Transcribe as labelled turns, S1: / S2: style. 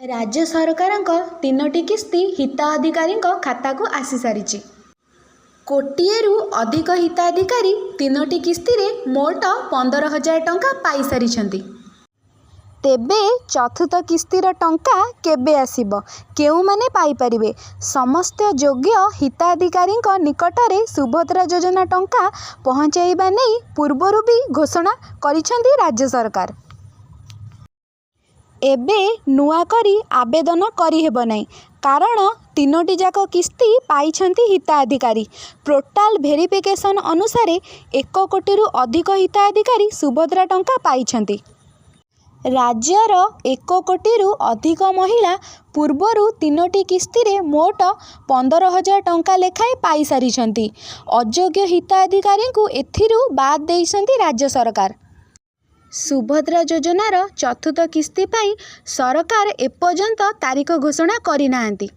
S1: राज्य सरकारଙ୍କ 3ଟି किस्ती हिताधिकारीଙ୍କ खाताକୁ आसी सारिଛି। कोटिएरू अधिक हिताधिकारी 3ଟି किस्ती मोट 15,000 टंका पाई सारिछंती।
S2: तेबे चतुर्थ किस्तीर टंका केबे आसिब, केउ माने पाई परिबे? समस्त योग्य हिताधिकारी निकटरे सुभद्रा योजना टंका पहुंचाइबा नहीं पूर्वरु भी घोषणा करिसेंती राज्य सरकार। एबे नुआ करी आवेदन करी हेब नहीं, कारण 3टी जाक किस्ती पाइछंती हिताधिकारी। पोर्टाल भेरिफिकेशन अनुसार 1 कोटिरू अधिक हिताधिकारी सुभद्रा टंका पाइछंती। राज्यर 1 कोटिरू अधिक महिला पूर्वरु 3टी किस्ती मोट 15,000 टंका लेखाएं पाई सारिछंती। अयोग्य हिताधिकारी को एथिरू बाद देइछंती राज्य सरकार। सुभद्रा योजनार चतुर्थ किस्ती पाई सरकार एपर्यंत तारीख घोषणा करि नाहांती।